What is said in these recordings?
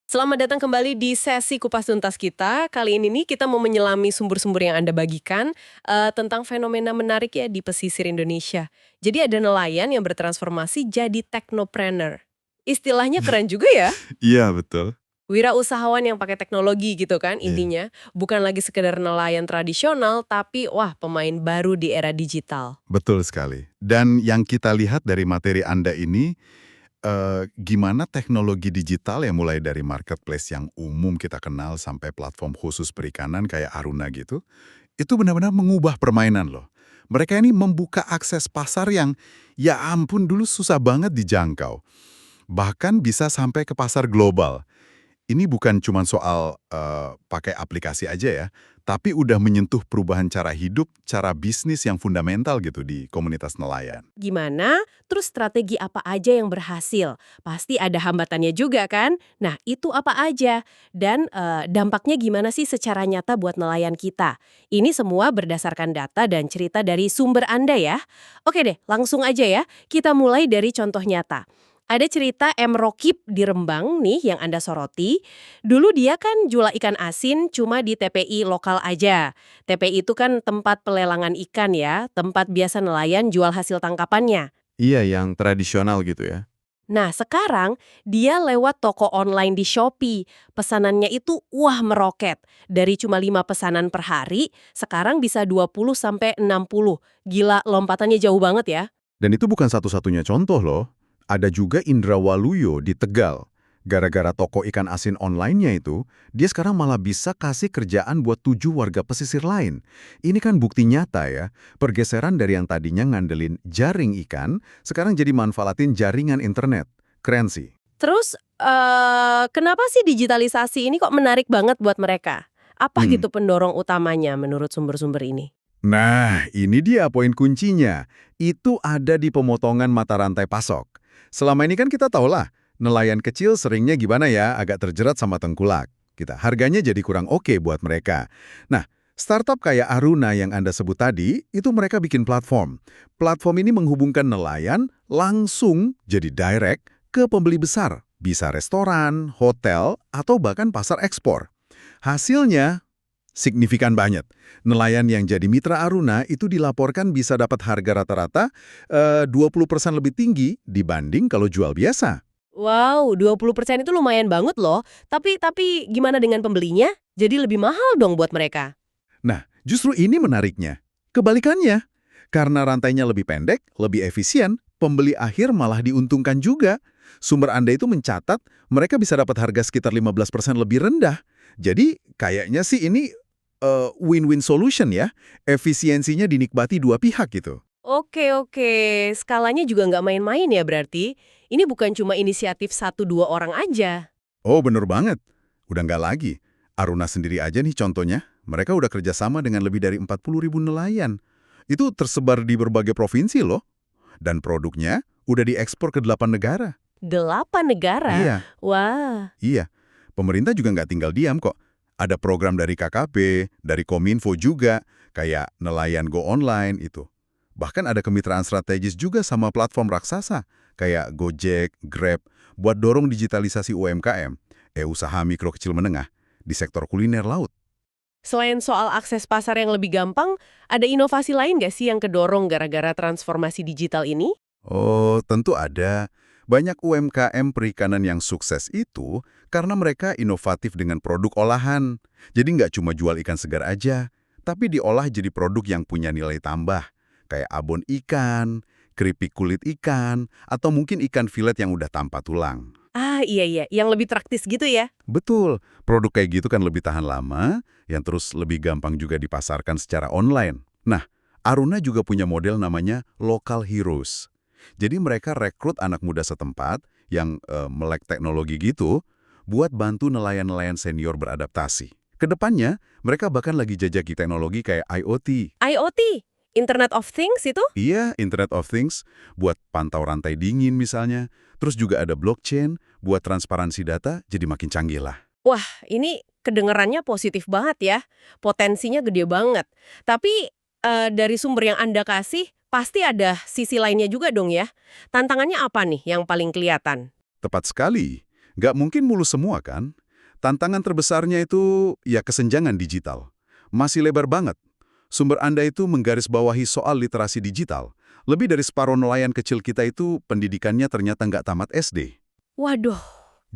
Selamat datang kembali di sesi Kupas Tuntas kita. Kali ini nih kita mau menyelami sumber-sumber yang Anda bagikan tentang fenomena menarik ya di pesisir Indonesia. Jadi ada nelayan yang bertransformasi jadi technopreneur. Istilahnya keren juga ya. Iya, betul. Wirausahawan yang pakai teknologi gitu kan Iya, intinya. Bukan lagi sekedar nelayan tradisional, tapi wah pemain baru di era digital. betul sekali. Dan yang kita lihat dari materi Anda ini, gimana teknologi digital yang mulai dari marketplace yang umum kita kenal sampai platform khusus perikanan kayak Aruna gitu, itu benar-benar mengubah permainan loh. Mereka ini membuka akses pasar yang, ya ampun dulu susah banget dijangkau. Bahkan bisa sampai ke pasar global. Ini bukan cuma soal pakai aplikasi aja ya, tapi udah menyentuh perubahan cara hidup, cara bisnis yang fundamental gitu di komunitas nelayan. Gimana? Terus strategi apa aja yang berhasil? Pasti ada hambatannya juga kan? Nah, itu apa aja? Dan dampaknya gimana sih secara nyata buat nelayan kita? Ini semua berdasarkan data dan cerita dari sumber Anda ya. Oke deh, langsung aja ya. Kita mulai dari contoh nyata. Ada cerita M. Rokib di Rembang nih yang Anda soroti. Dulu dia kan jual ikan asin cuma di TPI lokal aja. TPI itu kan tempat pelelangan ikan ya, tempat biasa nelayan jual hasil tangkapannya. Iya, yang tradisional gitu ya. Nah, sekarang dia lewat toko online di Shopee. Pesanannya itu wah meroket. Dari cuma 5 pesanan per hari, sekarang bisa 20 sampai 60. Gila, lompatannya jauh banget ya. Dan itu bukan satu-satunya contoh loh. Ada juga Indra Waluyo di Tegal. Gara-gara toko ikan asin online-nya itu, dia sekarang malah bisa kasih kerjaan buat 7 warga pesisir lain. Ini kan bukti nyata ya, pergeseran dari yang tadinya ngandelin jaring ikan, sekarang jadi manfaatin jaringan internet. Keren sih. Terus, kenapa sih digitalisasi ini kok menarik banget buat mereka? Apa Hmm. gitu pendorong utamanya menurut sumber-sumber ini? Nah, ini dia poin kuncinya. Itu ada di pemotongan mata rantai pasok. Selama ini kan kita tahulah, nelayan kecil seringnya gimana ya, agak terjerat sama tengkulak. Harganya jadi kurang oke buat mereka. Nah, startup kayak Aruna yang Anda sebut tadi, itu mereka bikin platform. Platform ini menghubungkan nelayan langsung jadi direct ke pembeli besar. Bisa restoran, hotel, atau bahkan pasar ekspor. Hasilnya signifikan banget. Nelayan yang jadi mitra Aruna itu dilaporkan bisa dapat harga rata-rata 20% lebih tinggi dibanding kalau jual biasa. Wow, 20% itu lumayan banget loh. Tapi gimana dengan pembelinya? Jadi lebih mahal dong buat mereka. Nah, justru ini menariknya. Kebalikannya, karena rantainya lebih pendek, lebih efisien, pembeli akhir malah diuntungkan juga. Sumber Anda itu mencatat mereka bisa dapat harga sekitar 15% lebih rendah. Jadi, kayaknya sih ini win-win solution ya. Efisiensinya dinikmati dua pihak gitu. Oke, skalanya juga nggak main-main ya berarti. Ini bukan cuma inisiatif satu dua orang aja. Oh, bener banget. Udah nggak lagi. Aruna sendiri aja nih contohnya. Mereka udah kerjasama dengan lebih dari 40.000 nelayan. Itu tersebar di berbagai provinsi loh. Dan produknya udah diekspor ke 8 negara. 8 negara? Iya, Wah, iya. Pemerintah juga nggak tinggal diam kok. Ada program dari KKP, dari Kominfo juga, kayak Nelayan Go Online itu. Bahkan ada kemitraan strategis juga sama platform raksasa, kayak Gojek, Grab, buat dorong digitalisasi UMKM, usaha mikro kecil menengah, di sektor kuliner laut. selain soal akses pasar yang lebih gampang, ada inovasi lain nggak sih yang kedorong gara-gara transformasi digital ini? Oh, tentu ada. Banyak UMKM perikanan yang sukses itu karena mereka inovatif dengan produk olahan. Jadi nggak cuma jual ikan segar aja, tapi diolah jadi produk yang punya nilai tambah. Kayak abon ikan, keripik kulit ikan, atau mungkin ikan filet yang udah tanpa tulang. Ah, iya, yang lebih praktis gitu ya. Betul, produk kayak gitu kan lebih tahan lama, yang terus lebih gampang juga dipasarkan secara online. Nah, Aruna juga punya model namanya Local Heroes. Jadi mereka rekrut anak muda setempat yang melek teknologi gitu buat bantu nelayan-nelayan senior beradaptasi. Kedepannya, mereka bahkan lagi jajaki teknologi kayak IoT. IoT, Internet of Things itu? Iya, Internet of Things, buat pantau rantai dingin misalnya. Terus juga ada blockchain, buat transparansi data jadi makin canggih lah. Wah, ini kedengarannya positif banget ya. Potensinya gede banget. Tapi dari sumber yang Anda kasih, pasti ada sisi lainnya juga dong ya. Tantangannya apa nih yang paling kelihatan? Tepat sekali. Nggak mungkin mulus semua kan? Tantangan terbesarnya itu ya kesenjangan digital. Masih lebar banget. Sumber Anda itu menggarisbawahi soal literasi digital. Lebih dari separuh nelayan kecil kita itu pendidikannya ternyata nggak tamat SD. Waduh,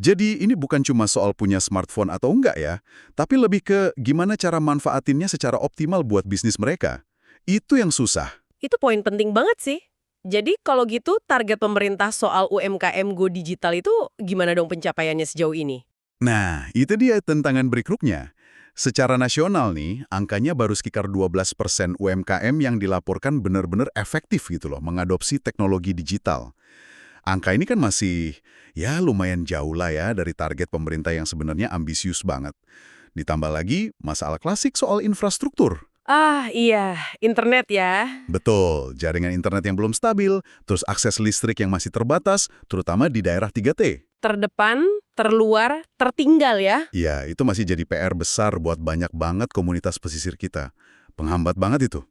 Jadi ini bukan cuma soal punya smartphone atau enggak ya, tapi lebih ke gimana cara manfaatinnya secara optimal buat bisnis mereka. Itu yang susah. itu poin penting banget sih. Jadi kalau gitu target pemerintah soal UMKM Go Digital itu gimana dong pencapaiannya sejauh ini? Nah, itu dia tantangan berikutnya. Secara nasional nih, angkanya baru sekitar 12% UMKM yang dilaporkan benar-benar efektif gitu loh, mengadopsi teknologi digital. Angka ini kan masih, ya lumayan jauh lah ya dari target pemerintah yang sebenarnya ambisius banget. Ditambah lagi, masalah klasik soal infrastruktur. Ah iya, internet ya. Betul, jaringan internet yang belum stabil, terus akses listrik yang masih terbatas, terutama di daerah 3T. Terdepan, terluar, tertinggal ya. Ya, itu masih jadi PR besar buat banyak banget komunitas pesisir kita. Penghambat banget itu.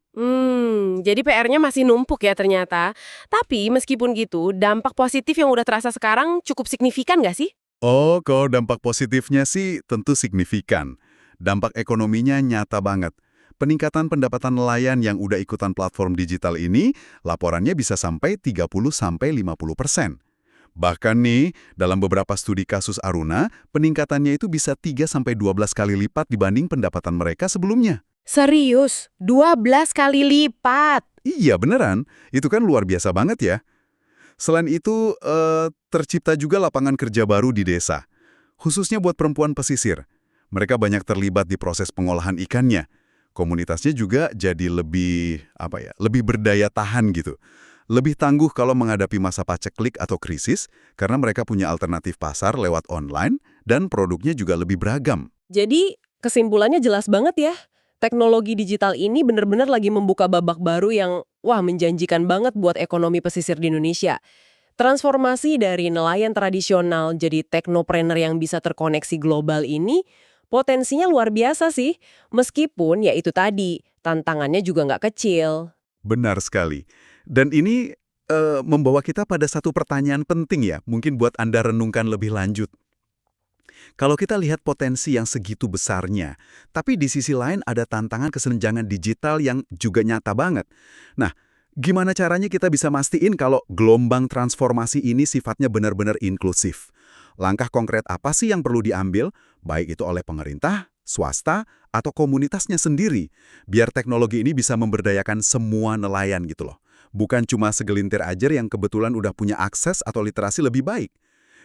Jadi PR-nya masih numpuk ya ternyata. Tapi meskipun gitu, dampak positif yang udah terasa sekarang cukup signifikan nggak sih? Oh, kalau dampak positifnya sih tentu signifikan. Dampak ekonominya nyata banget. Peningkatan pendapatan nelayan yang udah ikutan platform digital ini, laporannya bisa sampai 30–50%. Bahkan nih, dalam beberapa studi kasus Aruna, peningkatannya itu bisa 3–12 kali lipat dibanding pendapatan mereka sebelumnya. Serius, 12 kali lipat. Iya beneran, itu kan luar biasa banget ya. Selain itu, tercipta juga lapangan kerja baru di desa, khususnya buat perempuan pesisir. Mereka banyak terlibat di proses pengolahan ikannya. Komunitasnya juga jadi lebih berdaya tahan gitu. Lebih tangguh kalau menghadapi masa paceklik atau krisis, karena mereka punya alternatif pasar lewat online, dan produknya juga lebih beragam. Jadi kesimpulannya jelas banget ya. Teknologi digital ini benar-benar lagi membuka babak baru yang menjanjikan banget buat ekonomi pesisir di Indonesia. Transformasi dari nelayan tradisional jadi teknopreneur yang bisa terkoneksi global ini potensinya luar biasa sih. Meskipun ya itu tadi, tantangannya juga nggak kecil. Benar sekali. Dan ini membawa kita pada satu pertanyaan penting ya, mungkin buat Anda renungkan lebih lanjut. Kalau kita lihat potensi yang segitu besarnya, tapi di sisi lain ada tantangan kesenjangan digital yang juga nyata banget. Nah, gimana caranya kita bisa mastiin kalau gelombang transformasi ini sifatnya benar-benar inklusif? Langkah konkret apa sih yang perlu diambil, baik itu oleh pemerintah, swasta, atau komunitasnya sendiri, biar teknologi ini bisa memberdayakan semua nelayan gitu loh. Bukan cuma segelintir aja yang kebetulan udah punya akses atau literasi lebih baik.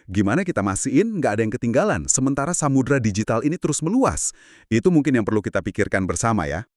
Gimana kita mastiin nggak ada yang ketinggalan, sementara samudra digital ini terus meluas? Itu mungkin yang perlu kita pikirkan bersama ya.